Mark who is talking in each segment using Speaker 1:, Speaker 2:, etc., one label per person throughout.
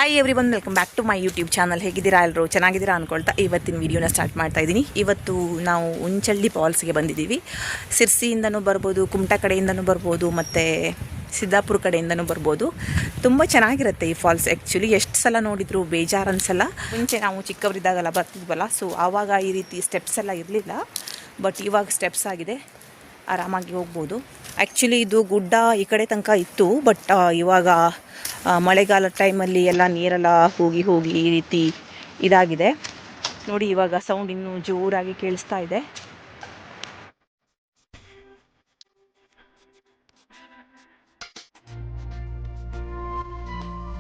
Speaker 1: Hi everyone, welcome back to my YouTube channel. ಹೇಗಿದ್ದೀರಾ ಎಲ್ಲರೂ? ಚೆನ್ನಾಗಿದ್ದೀರಾ ಅಂದ್ಕೊಳ್ತಾ ಇವತ್ತಿನ ವೀಡಿಯೋನ ಸ್ಟಾರ್ಟ್ ಮಾಡ್ತಾ ಇದ್ದೀನಿ. ಇವತ್ತು ನಾವು ಉಂಚಳ್ಳಿ ಫಾಲ್ಸ್ಗೆ ಬಂದಿದ್ದೀವಿ. ಸಿರ್ಸಿಯಿಂದನೂ ಬರ್ಬೋದು, ಕುಮಟಾ ಕಡೆಯಿಂದನೂ ಬರ್ಬೋದು, ಮತ್ತು ಸಿದ್ದಾಪುರ ಕಡೆಯಿಂದನೂ ಬರ್ಬೋದು. ತುಂಬ ಚೆನ್ನಾಗಿರುತ್ತೆ ಈ ಫಾಲ್ಸ್. ಆ್ಯಕ್ಚುಲಿ ಎಷ್ಟು ಸಲ ನೋಡಿದ್ರು ಬೇಜಾರು ಅನ್ಸಲ್ಲ. ಮುಂಚೆ ನಾವು ಚಿಕ್ಕವರಿದ್ದಾಗೆಲ್ಲ ಬರ್ತಿದ್ವಲ್ಲ, ಸೊ ಆವಾಗ ಈ ರೀತಿ ಸ್ಟೆಪ್ಸ್ ಎಲ್ಲ ಇರಲಿಲ್ಲ. ಬಟ್ ಇವಾಗ ಸ್ಟೆಪ್ಸ್ ಆಗಿದೆ, ಆರಾಮಾಗಿ ಹೋಗ್ಬೋದು. ಆ್ಯಕ್ಚುಲಿ ಇದು ಗುಡ್ಡ ಈ ಕಡೆ ತನಕ ಇತ್ತು, ಬಟ್ ಇವಾಗ ಮಳೆಗಾಲ ಟೈಮಲ್ಲಿ ಎಲ್ಲ ನೀರೆಲ್ಲ ಹೋಗಿ ಈ ರೀತಿ ಇದಾಗಿದೆ ನೋಡಿ. ಇವಾಗ ಸೌಂಡ್ ಇನ್ನೂ ಜೋರಾಗಿ ಕೇಳಿಸ್ತಾ ಇದೆ.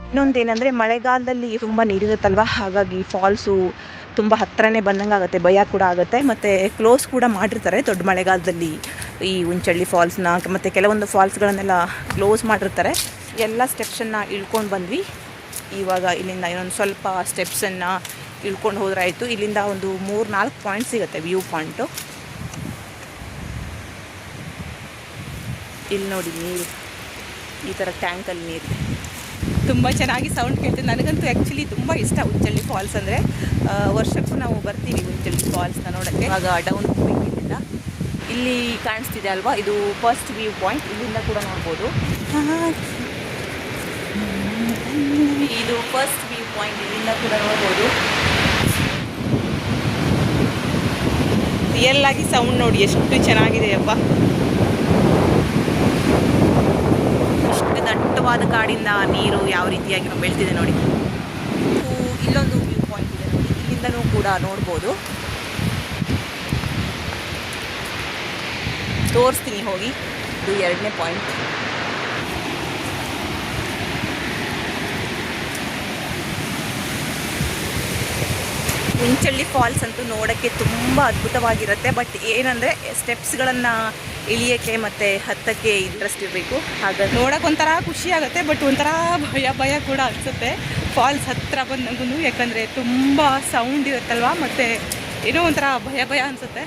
Speaker 1: ಇನ್ನೊಂದೇನೆಂದರೆ ಮಳೆಗಾಲದಲ್ಲಿ ತುಂಬ ನೀರಿರುತ್ತಲ್ವ, ಹಾಗಾಗಿ ಫಾಲ್ಸು ತುಂಬ ಹತ್ತಿರನೇ ಬಂದಂಗೆ ಆಗುತ್ತೆ, ಭಯ ಕೂಡ ಆಗುತ್ತೆ. ಮತ್ತು ಕ್ಲೋಸ್ ಕೂಡ ಮಾಡಿರ್ತಾರೆ ದೊಡ್ಡ ಮಳೆಗಾಲದಲ್ಲಿ ಈ ಉಂಚಳ್ಳಿ ಫಾಲ್ಸ್ನ. ಮತ್ತು ಕೆಲವೊಂದು ಫಾಲ್ಸ್ಗಳನ್ನೆಲ್ಲ ಕ್ಲೋಸ್ ಮಾಡಿರ್ತಾರೆ. ಎಲ್ಲ ಸ್ಟೆಪ್ಸನ್ನು ಇಳ್ಕೊಂಡು ಬಂದ್ವಿ. ಇವಾಗ ಇಲ್ಲಿಂದ ಇನ್ನೊಂದು ಸ್ವಲ್ಪ ಸ್ಟೆಪ್ಸನ್ನು ಇಳ್ಕೊಂಡು ಹೋದ್ರಾಯಿತು. ಇಲ್ಲಿಂದ ಒಂದು 3-4 ಪಾಯಿಂಟ್ ಸಿಗುತ್ತೆ ವ್ಯೂ ಪಾಯಿಂಟು. ಇಲ್ಲಿ ನೋಡಿ ನೀರು, ಈ ಥರ ಟ್ಯಾಂಕಲ್ಲಿ ನೀರು ತುಂಬ ಚೆನ್ನಾಗಿ ಸೌಂಡ್ ಕೇಳ್ತದೆ. ನನಗಂತೂ ಆ್ಯಕ್ಚುಲಿ ತುಂಬ ಇಷ್ಟ ಉಂಚಳ್ಳಿ ಫಾಲ್ಸ್ ಅಂದರೆ. ವರ್ಷಕ್ಕೂ ನಾವು ಬರ್ತೀವಿ ಉಂಚಳ್ಳಿ ಫಾಲ್ಸ್ನ ನೋಡೋಕ್ಕೆ. ಇವಾಗ ಡೌನ್ ಹೋಗ್ಬೇಕು ಇಲ್ಲಿಂದ. ಇಲ್ಲಿ ಕಾಣಿಸ್ತಿದೆ ಅಲ್ವಾ, ಇದು ಫಸ್ಟ್ ವ್ಯೂ ಪಾಯಿಂಟ್. ಇಲ್ಲಿಂದ ಕೂಡ ನೋಡ್ಬೋದು. ಇದು ಫಸ್ಟ್ ವ್ಯೂ ಪಾಯಿಂಟ್, ಇಲ್ಲಿಂದ ಕೂಡ ನೋಡ್ಬೋದು. ರಿಯಲ್ ಆಗಿ ಸೌಂಡ್ ನೋಡಿ ಎಷ್ಟು ಚೆನ್ನಾಗಿದೆ ಅಪ್ಪ. ಇಷ್ಟು ದಟ್ಟವಾದ ಕಾಡಿಂದ ನೀರು ಯಾವ ರೀತಿಯಾಗಿ ಬೆಳ್ತಿದೆ ನೋಡಿ. ಇಲ್ಲೊಂದು ವ್ಯೂ ಪಾಯಿಂಟ್ ಇದೆ ನೋಡಿ, ಇಲ್ಲಿಂದನೂ ಕೂಡ ನೋಡ್ಬೋದು. ತೋರಿಸ್ತೀನಿ ಹೋಗಿ. ಇದು 2ನೇ ಪಾಯಿಂಟ್. ಉಂಚಳ್ಳಿ ಫಾಲ್ಸ್ ಅಂತೂ ನೋಡೋಕ್ಕೆ ತುಂಬ ಅದ್ಭುತವಾಗಿರುತ್ತೆ. ಬಟ್ ಏನಂದರೆ ಸ್ಟೆಪ್ಸ್ಗಳನ್ನು ಇಳಿಯೋಕ್ಕೆ ಮತ್ತು ಹತ್ತಕ್ಕೆ ಇಂಟ್ರೆಸ್ಟ್ ಇರಬೇಕು. ಹಾಗಾಗಿ ನೋಡೋಕೆ ಒಂಥರ ಖುಷಿ ಆಗುತ್ತೆ, ಬಟ್ ಒಂಥರ ಭಯ ಕೂಡ ಅನಿಸುತ್ತೆ ಫಾಲ್ಸ್ ಹತ್ತಿರ ಬಂದಂಗೂ. ಯಾಕಂದರೆ ತುಂಬ ಸೌಂಡ್ ಇರುತ್ತಲ್ವ, ಮತ್ತು ಏನೋ ಒಂಥರ ಭಯ ಅನಿಸುತ್ತೆ.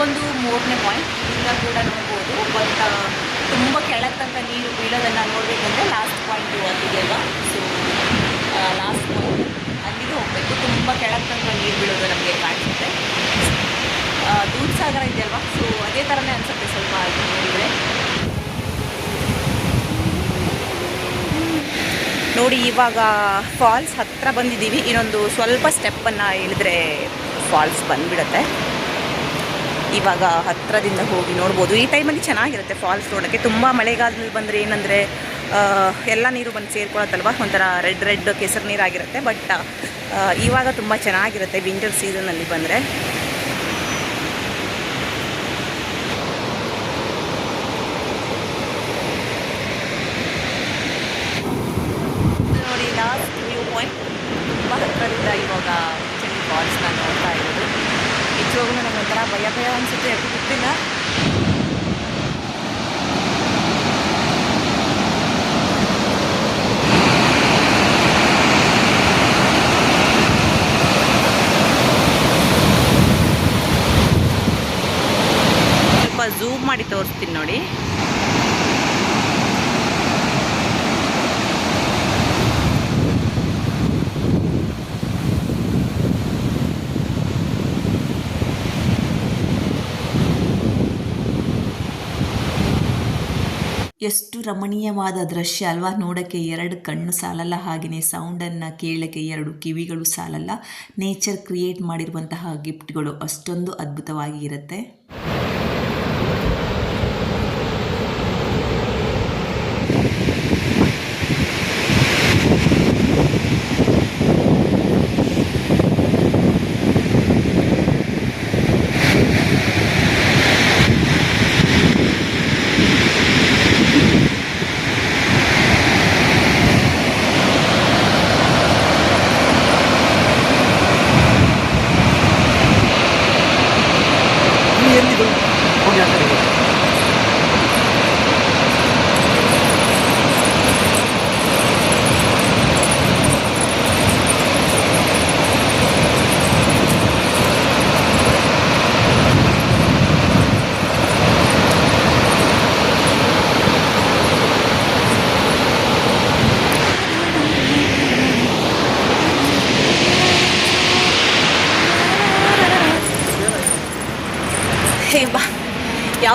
Speaker 1: ಒಂದು 3ನೇ ಪಾಯಿಂಟ್, ಇಲ್ಲಿಂದ ಕೂಡ ನೋಡ್ಬೋದು. ಬಟ್ ತುಂಬ ಕೆಳಗೆ ತನಕ ನೀರು ಬೀಳೋದನ್ನು ನೋಡಬೇಕಂದ್ರೆ ಲಾಸ್ಟ್ ಪಾಯಿಂಟು ಅಲ್ಲಿದೆ ಅಲ್ವಾ, ಸೊ ಲಾಸ್ಟ್ ಪಾಯಿಂಟ್ ಅಲ್ಲಿಗೆ ಹೋಗಬೇಕು. ತುಂಬ ಕೆಳಗೆ ತನಕ ನೀರು ಬೀಳೋದು ನಮಗೆ ಕಾಣಿಸುತ್ತೆ. ದೂದ್ ಸಾಗರ ಇದೆ ಅಲ್ವಾ, ಸೊ ಅದೇ ಥರನೇ ಅನಿಸುತ್ತೆ ಸ್ವಲ್ಪ ನೋಡಿದರೆ. ನೋಡಿ ಇವಾಗ ಫಾಲ್ಸ್ ಹತ್ತಿರ ಬಂದಿದ್ದೀವಿ. ಇನ್ನೊಂದು ಸ್ವಲ್ಪ ಸ್ಟೆಪ್ಪನ್ನು ಇಳಿದ್ರೆ ಫಾಲ್ಸ್ ಬಂದುಬಿಡುತ್ತೆ. ಇವಾಗ ಹತ್ತಿರದಿಂದ ಹೋಗಿ ನೋಡ್ಬೋದು. ಈ ಟೈಮಲ್ಲಿ ಚೆನ್ನಾಗಿರುತ್ತೆ ಫಾಲ್ಸ್ ನೋಡೋಕ್ಕೆ. ತುಂಬ ಮಳೆಗಾಲದಲ್ಲಿ ಬಂದರೆ ಏನಂದರೆ ಎಲ್ಲ ನೀರು ಬಂದು ಸೇರ್ಕೊಳತ್ತಲ್ವ, ಒಂಥರ ರೆಡ್ ಕೆಸರು ನೀರಾಗಿರುತ್ತೆ. ಬಟ್ ಇವಾಗ ತುಂಬ ಚೆನ್ನಾಗಿರುತ್ತೆ ವಿಂಟರ್ ಸೀಸನಲ್ಲಿ ಬಂದರೆ. ನೋಡಿ ಲಾಸ್ಟ್ ವ್ಯೂ ಪಾಯಿಂಟ್, ತುಂಬ ಹತ್ತಿರದಿಂದ ಇವಾಗ ಉಂಚಳ್ಳಿ ಫಾಲ್ಸ್ನ ನೋಡ್ತಾ ಇರೋದು. ನಿಜವಾಗೂ ನನಗೆ ಒಂಥರ ಭಯ ಅನಿಸುತ್ತೆ, ಯಾಕೆ ಗೊತ್ತಿಲ್ಲ. ಸ್ವಲ್ಪ ಝೂಮ್ ಮಾಡಿ ತೋರಿಸ್ತೀನಿ ನೋಡಿ.
Speaker 2: ಎಷ್ಟು ರಮಣೀಯವಾದ ದೃಶ್ಯ ಅಲ್ವಾ. ನೋಡೋಕ್ಕೆ 2 ಕಣ್ಣು ಸಾಲಲ್ಲ, ಹಾಗೆಯೇ ಸೌಂಡನ್ನು ಕೇಳೋಕ್ಕೆ 2 ಕಿವಿಗಳು ಸಾಲಲ್ಲ. ನೇಚರ್ ಕ್ರಿಯೇಟ್ ಮಾಡಿರುವಂತಹ ಗಿಫ್ಟ್ಗಳು ಅಷ್ಟೊಂದು ಅದ್ಭುತವಾಗಿ ಇರುತ್ತೆ.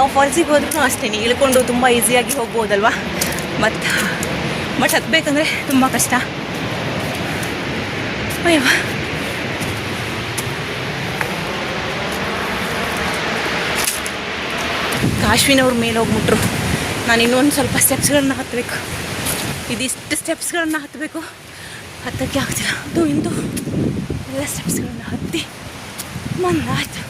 Speaker 1: ಯಾವ ಫಾಲ್ಸಿಗೆ ಹೋದ್ರೂ ಅಷ್ಟೇ ಇಳ್ಕೊಂಡು ತುಂಬ ಈಸಿಯಾಗಿ ಹೋಗ್ಬೋದಲ್ವಾ, ಬಟ್ ಹತ್ತಬೇಕಂದ್ರೆ ತುಂಬ ಕಷ್ಟ. ಅಯ್ಯವ್ವ, ಕಾಶ್ವಿನವ್ರ ಮೇಲೆ ಹೋಗ್ಬಿಟ್ರು. ನಾನು ಇನ್ನೊಂದು ಸ್ವಲ್ಪ ಸ್ಟೆಪ್ಸ್ಗಳನ್ನ ಹತ್ತಬೇಕು. ಇದಿಷ್ಟು ಸ್ಟೆಪ್ಸ್ಗಳನ್ನು ಹತ್ತಬೇಕು, ಹತ್ತಕ್ಕೆ ಆಗ್ತಿಲ್ಲ. ಇಂದು ಎಲ್ಲ ಸ್ಟೆಪ್ಸ್ಗಳನ್ನ ಹತ್ತಿ ಮಂದಾಯ್ತು.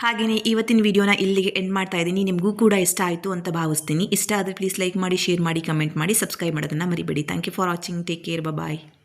Speaker 2: ಹಾಗೆಯೇ ಇವತ್ತಿನ ವಿಡಿಯೋನ ಇಲ್ಲಿಗೆ ಎಂಡ್ ಮಾಡ್ತಾ ಇದ್ದೀನಿ. ನಿಮಗೂ ಕೂಡ ಇಷ್ಟ ಆಯಿತು ಅಂತ ಭಾವಿಸ್ತೀನಿ. ಇಷ್ಟ ಆದರೆ ಪ್ಲೀಸ್ ಲೈಕ್ ಮಾಡಿ, ಶೇರ್ ಮಾಡಿ, ಕಮೆಂಟ್ ಮಾಡಿ, ಸಬ್ಸ್ಕ್ರೈಬ್ ಮಾಡೋದನ್ನು ಮರಿಬೇಡಿ. Thank you for watching. Take care. Bye.